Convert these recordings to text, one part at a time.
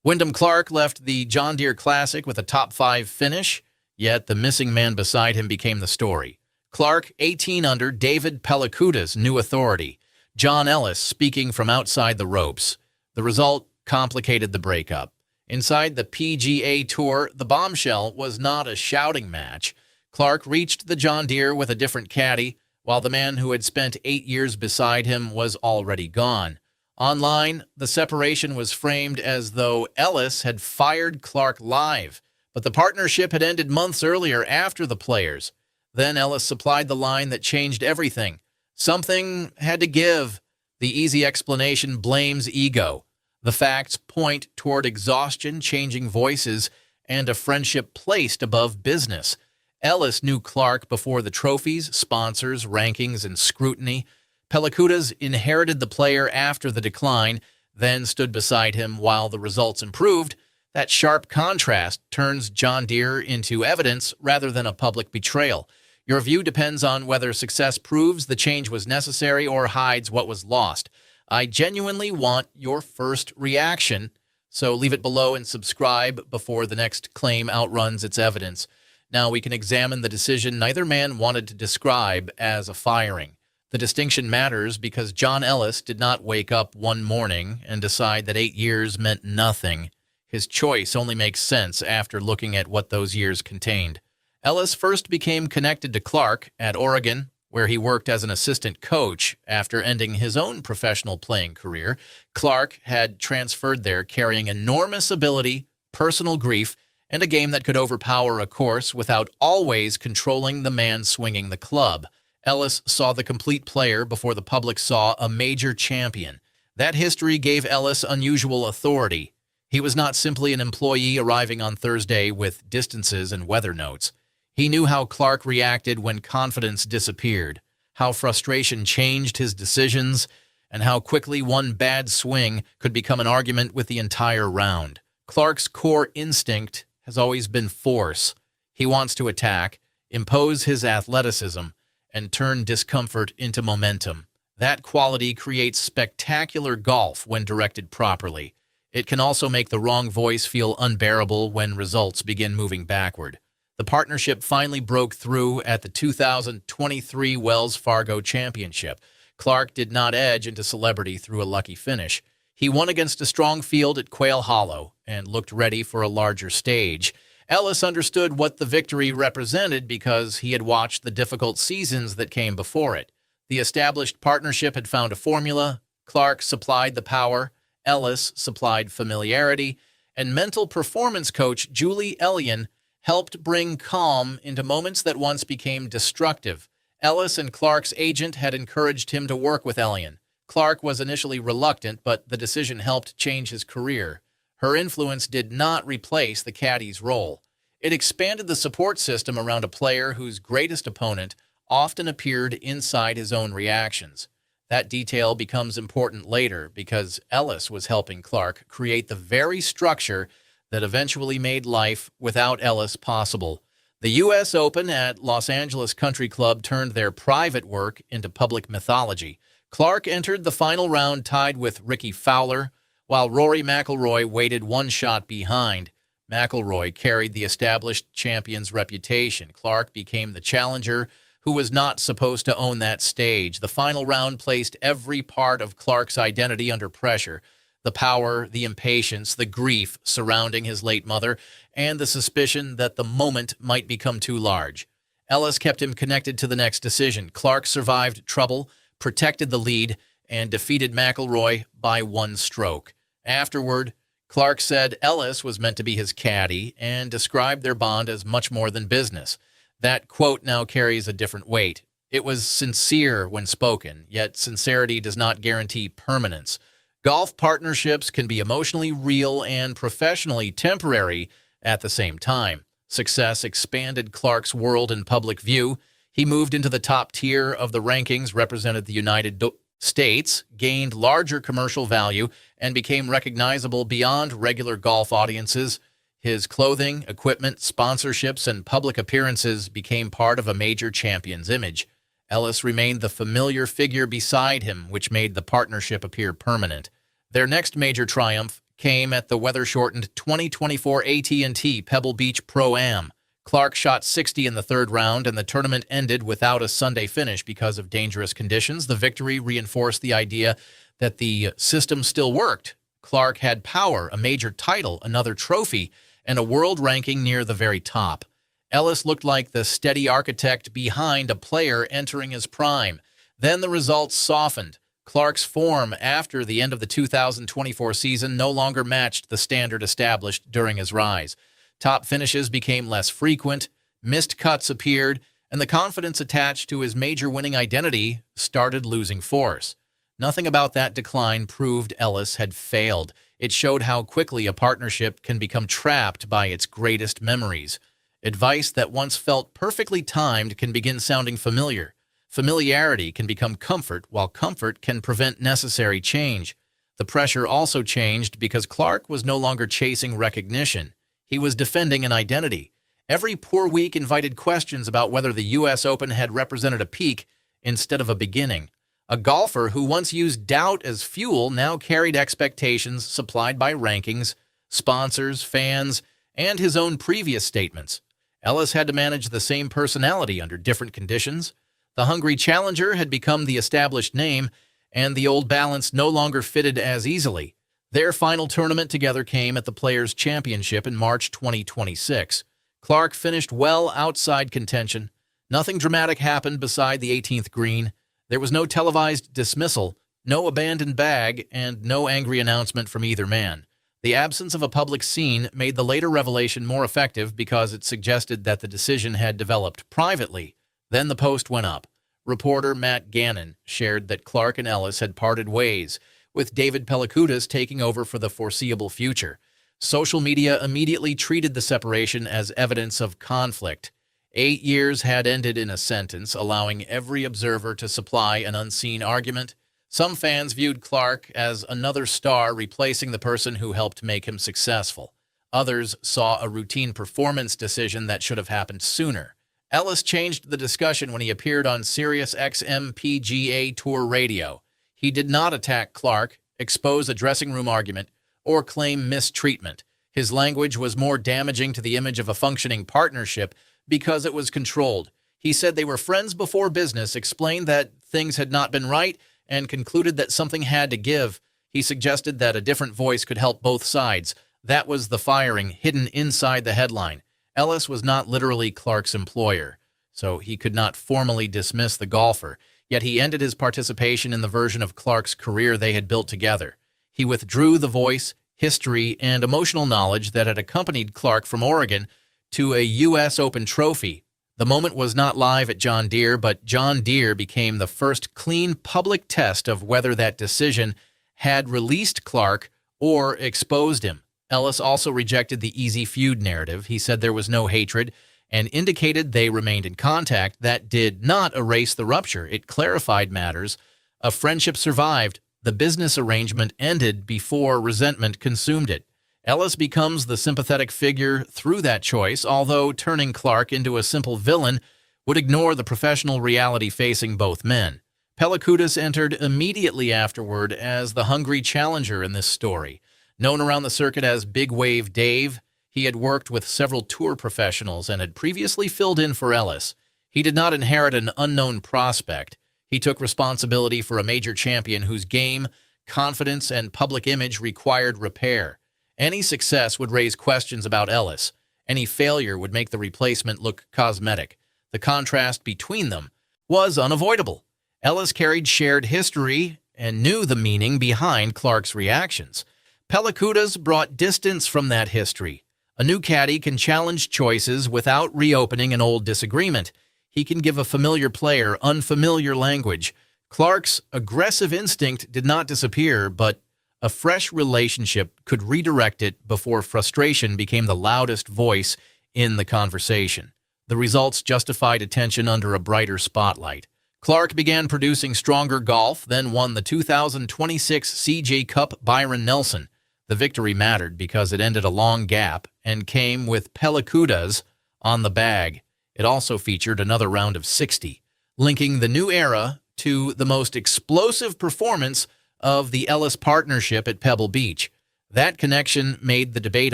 Wyndham Clark left the John Deere Classic with a top 5 finish, yet the missing man beside him became the story. Clark, 18 under, David Pellicuda's new authority. John Ellis speaking from outside the ropes. The result complicated the breakup. Inside the PGA Tour, the bombshell was not a shouting match. Clark reached the John Deere with a different caddy, while the man who had spent 8 years beside him was already gone. Online, the separation was framed as though Ellis had fired Clark live, but the partnership had ended months earlier after the players. Then Ellis supplied the line that changed everything. Something had to give. The easy explanation blames ego. The facts point toward exhaustion, changing voices, and a friendship placed above business. Ellis knew Clark before the trophies, sponsors, rankings, and scrutiny. Pellicuda's inherited the player after the decline, then stood beside him while the results improved. That sharp contrast turns John Deere into evidence rather than a public betrayal. Your view depends on whether success proves the change was necessary or hides what was lost. I genuinely want your first reaction, so leave it below and subscribe before the next claim outruns its evidence. Now we can examine the decision neither man wanted to describe as a firing. The distinction matters because John Ellis did not wake up one morning and decide that 8 years meant nothing. His choice only makes sense after looking at what those years contained. Ellis first became connected to Clark at Oregon, where he worked as an assistant coach after ending his own professional playing career. Clark had transferred there carrying enormous ability, personal grief, and a game that could overpower a course without always controlling the man swinging the club. Ellis saw the complete player before the public saw a major champion. That history gave Ellis unusual authority. He was not simply an employee arriving on Thursday with distances and weather notes. He knew how Clark reacted when confidence disappeared, how frustration changed his decisions, and how quickly one bad swing could become an argument with the entire round. Clark's core instinct has always been force. He wants to attack, impose his athleticism, and turn discomfort into momentum. That quality creates spectacular golf when directed properly. It can also make the wrong voice feel unbearable when results begin moving backward. The partnership finally broke through at the 2023 Wells Fargo Championship. Clark did not edge into celebrity through a lucky finish. He won against a strong field at Quail Hollow and looked ready for a larger stage. Ellis understood what the victory represented because he had watched the difficult seasons that came before it. The established partnership had found a formula. Clark supplied the power, Ellis supplied familiarity, and mental performance coach Julie Elliott helped bring calm into moments that once became destructive. Ellis and Clark's agent had encouraged him to work with Elliott. Clark was initially reluctant, but the decision helped change his career. Her influence did not replace the caddy's role. It expanded the support system around a player whose greatest opponent often appeared inside his own reactions. That detail becomes important later because Ellis was helping Clark create the very structure that eventually made life without Ellis possible. The U.S. Open at Los Angeles Country Club turned their private work into public mythology. Clark entered the final round tied with Ricky Fowler, while Rory McIlroy waited one shot behind. McIlroy carried the established champion's reputation. Clark became the challenger who was not supposed to own that stage. The final round placed every part of Clark's identity under pressure. The power, the impatience, the grief surrounding his late mother, and the suspicion that the moment might become too large. Ellis kept him connected to the next decision. Clark survived trouble, protected the lead, and defeated McIlroy by one stroke. Afterward, Clark said Ellis was meant to be his caddy and described their bond as much more than business. That quote now carries a different weight. It was sincere when spoken, yet sincerity does not guarantee permanence. Golf partnerships can be emotionally real and professionally temporary at the same time. Success expanded Clark's world in public view. He moved into the top tier of the rankings, represented the United States, gained larger commercial value, and became recognizable beyond regular golf audiences. His clothing, equipment, sponsorships, and public appearances became part of a major champion's image. Ellis remained the familiar figure beside him, which made the partnership appear permanent. Their next major triumph came at the weather-shortened 2024 AT&T Pebble Beach Pro-Am. Clark shot 60 in the third round, and the tournament ended without a Sunday finish because of dangerous conditions. The victory reinforced the idea that the system still worked. Clark had power, a major title, another trophy, and a world ranking near the very top. Ellis looked like the steady architect behind a player entering his prime. Then the results softened. Clark's form after the end of the 2024 season no longer matched the standard established during his rise. Top finishes became less frequent, missed cuts appeared, and the confidence attached to his major winning identity started losing force. Nothing about that decline proved Ellis had failed. It showed how quickly a partnership can become trapped by its greatest memories. Advice that once felt perfectly timed can begin sounding familiar. Familiarity can become comfort, while comfort can prevent necessary change. The pressure also changed because Clark was no longer chasing recognition. He was defending an identity. Every poor week invited questions about whether the U.S. Open had represented a peak instead of a beginning. A golfer who once used doubt as fuel now carried expectations supplied by rankings, sponsors, fans, and his own previous statements. Ellis had to manage the same personality under different conditions. The hungry challenger had become the established name, and the old balance no longer fitted as easily. Their final tournament together came at the Players' Championship in March 2026. Clark finished well outside contention. Nothing dramatic happened beside the 18th green. There was no televised dismissal, no abandoned bag, and no angry announcement from either man. The absence of a public scene made the later revelation more effective because it suggested that the decision had developed privately. Then the post went up. Reporter Matt Gannon shared that Clark and Ellis had parted ways, with David Pelikutis taking over for the foreseeable future. Social media immediately treated the separation as evidence of conflict. 8 years had ended in a sentence, allowing every observer to supply an unseen argument. Some fans viewed Clark as another star replacing the person who helped make him successful. Others saw a routine performance decision that should have happened sooner. Ellis changed the discussion when he appeared on Sirius XM PGA Tour Radio. He did not attack Clark, expose a dressing room argument, or claim mistreatment. His language was more damaging to the image of a functioning partnership because it was controlled. He said they were friends before business, explained that things had not been right, and concluded that something had to give. He suggested that a different voice could help both sides. That was the firing hidden inside the headline. Ellis was not literally Clark's employer, so he could not formally dismiss the golfer. Yet he ended his participation in the version of Clark's career they had built together. He withdrew the voice, history, and emotional knowledge that had accompanied Clark from Oregon to a U.S. Open trophy. The moment was not live at John Deere, but John Deere became the first clean public test of whether that decision had released Clark or exposed him. Ellis also rejected the easy feud narrative. He said there was no hatred and indicated they remained in contact. That did not erase the rupture. It clarified matters. A friendship survived. The business arrangement ended before resentment consumed it. Ellis becomes the sympathetic figure through that choice, although turning Clark into a simple villain would ignore the professional reality facing both men. Pelikutis entered immediately afterward as the hungry challenger in this story. Known around the circuit as Big Wave Dave, he had worked with several tour professionals and had previously filled in for Ellis. He did not inherit an unknown prospect. He took responsibility for a major champion whose game, confidence, and public image required repair. Any success would raise questions about Ellis. Any failure would make the replacement look cosmetic. The contrast between them was unavoidable. Ellis carried shared history and knew the meaning behind Clark's reactions. Pelikutis brought distance from that history. A new caddy can challenge choices without reopening an old disagreement. He can give a familiar player unfamiliar language. Clark's aggressive instinct did not disappear, but a fresh relationship could redirect it before frustration became the loudest voice in the conversation. The results justified attention under a brighter spotlight. Clark began producing stronger golf, then won the 2026 CJ Cup Byron Nelson. The victory mattered because it ended a long gap and came with Pelikutis on the bag. It also featured another round of 60, linking the new era to the most explosive performance of the Ellis partnership at Pebble Beach. That connection made the debate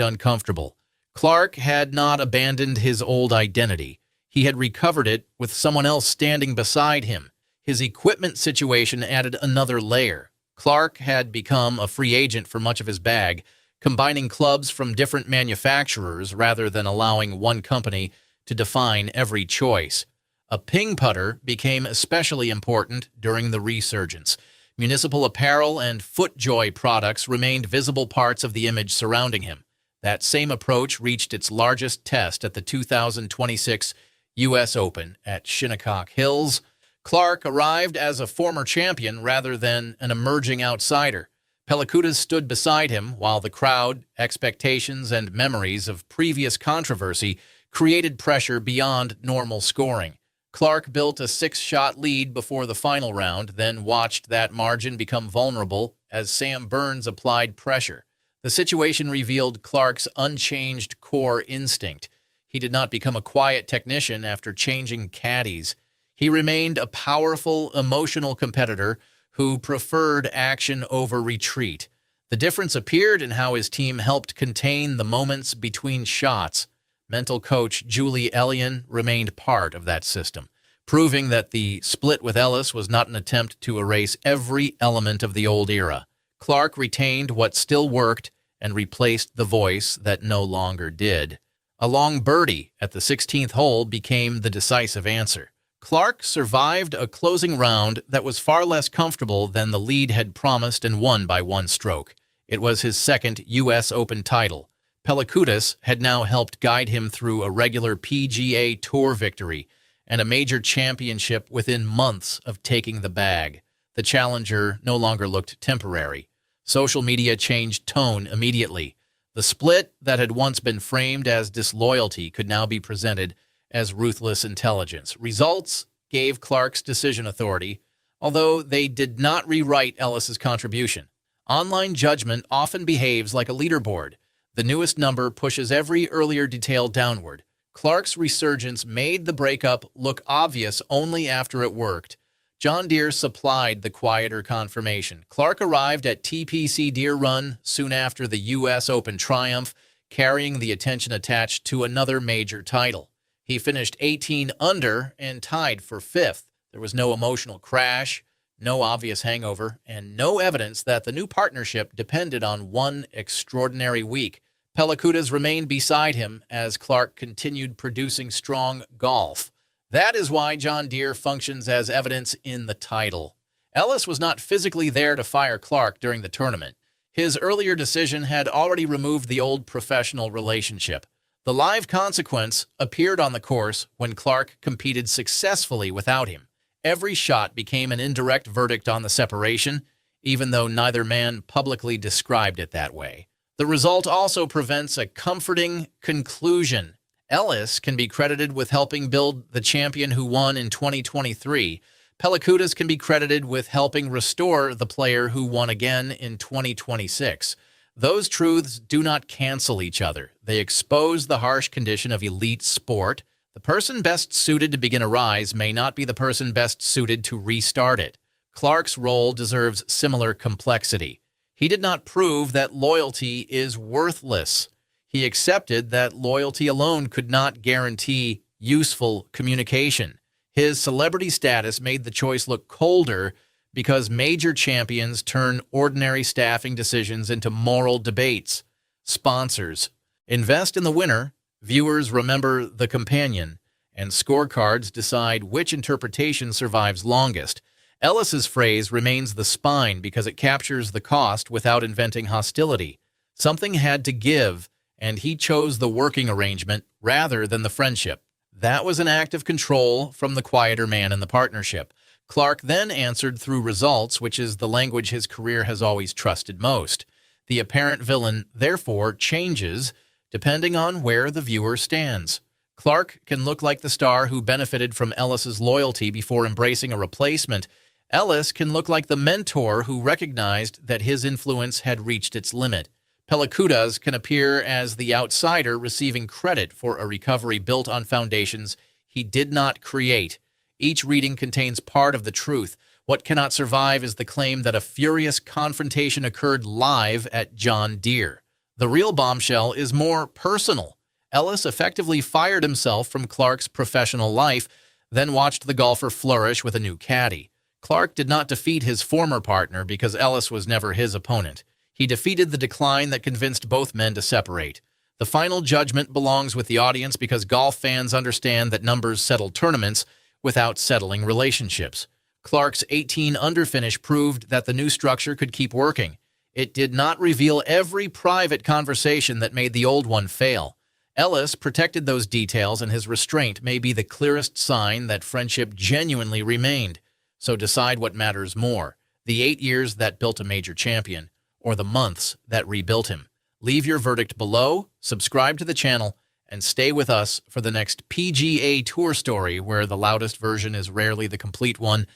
uncomfortable. Clark had not abandoned his old identity. He had recovered it with someone else standing beside him. His equipment situation added another layer. Clark had become a free agent for much of his bag, combining clubs from different manufacturers rather than allowing one company to define every choice. A ping putter became especially important during the resurgence. Municipal apparel and FootJoy products remained visible parts of the image surrounding him. That same approach reached its largest test at the 2026 U.S. Open at Shinnecock Hills. Clark arrived as a former champion rather than an emerging outsider. Pelikutas stood beside him while the crowd, expectations, and memories of previous controversy created pressure beyond normal scoring. Clark built a 6-shot lead before the final round, then watched that margin become vulnerable as Sam Burns applied pressure. The situation revealed Clark's unchanged core instinct. He did not become a quiet technician after changing caddies. He remained a powerful, emotional competitor who preferred action over retreat. The difference appeared in how his team helped contain the moments between shots. Mental coach Julie Ellion remained part of that system, proving that the split with Ellis was not an attempt to erase every element of the old era. Clark retained what still worked and replaced the voice that no longer did. A long birdie at the 16th hole became the decisive answer. Clark survived a closing round that was far less comfortable than the lead had promised and won by one stroke. It was his second U.S. Open title. Pelikutas had now helped guide him through a regular PGA Tour victory and a major championship within months of taking the bag. The challenger no longer looked temporary. Social media changed tone immediately. The split that had once been framed as disloyalty could now be presented as ruthless intelligence. Results gave Clark's decision authority, although they did not rewrite Ellis's contribution. Online judgment often behaves like a leaderboard. The newest number pushes every earlier detail downward. Clark's resurgence made the breakup look obvious only after it worked. John Deere supplied the quieter confirmation. Clark arrived at TPC Deere Run soon after the U.S. Open triumph, carrying the attention attached to another major title. He finished 18 under and tied for 5th. There was no emotional crash, no obvious hangover, and no evidence that the new partnership depended on one extraordinary week. Pelikutas remained beside him as Clark continued producing strong golf. That is why John Deere functions as evidence in the title. Ellis was not physically there to fire Clark during the tournament. His earlier decision had already removed the old professional relationship. The live consequence appeared on the course when Clark competed successfully without him. Every shot became an indirect verdict on the separation, even though neither man publicly described it that way. The result also prevents a comforting conclusion. Ellis can be credited with helping build the champion who won in 2023. Pelikutas can be credited with helping restore the player who won again in 2026. Those truths do not cancel each other. They expose the harsh condition of elite sport. The person best suited to begin a rise may not be the person best suited to restart it. Clark's role deserves similar complexity. He did not prove that loyalty is worthless. He accepted that loyalty alone could not guarantee useful communication. His celebrity status made the choice look colder because major champions turn ordinary staffing decisions into moral debates. Sponsors invest in the winner, viewers remember the companion, and scorecards decide which interpretation survives longest. Ellis's phrase remains the spine because it captures the cost without inventing hostility. Something had to give, and he chose the working arrangement rather than the friendship. That was an act of control from the quieter man in the partnership. Clark then answered through results, which is the language his career has always trusted most. The apparent villain, therefore, changes depending on where the viewer stands. Clark can look like the star who benefited from Ellis's loyalty before embracing a replacement. Ellis can look like the mentor who recognized that his influence had reached its limit. Pelikutas can appear as the outsider receiving credit for a recovery built on foundations he did not create. Each reading contains part of the truth. What cannot survive is the claim that a furious confrontation occurred live at John Deere. The real bombshell is more personal. Ellis effectively fired himself from Clark's professional life, then watched the golfer flourish with a new caddy. Clark did not defeat his former partner because Ellis was never his opponent. He defeated the decline that convinced both men to separate. The final judgment belongs with the audience because golf fans understand that numbers settle tournaments without settling relationships. Clark's 18-under finish proved that the new structure could keep working. It did not reveal every private conversation that made the old one fail. Ellis protected those details, and his restraint may be the clearest sign that friendship genuinely remained. So decide what matters more, the 8 years that built a major champion, or the months that rebuilt him. Leave your verdict below, subscribe to the channel, and stay with us for the next PGA Tour story where the loudest version is rarely the complete one.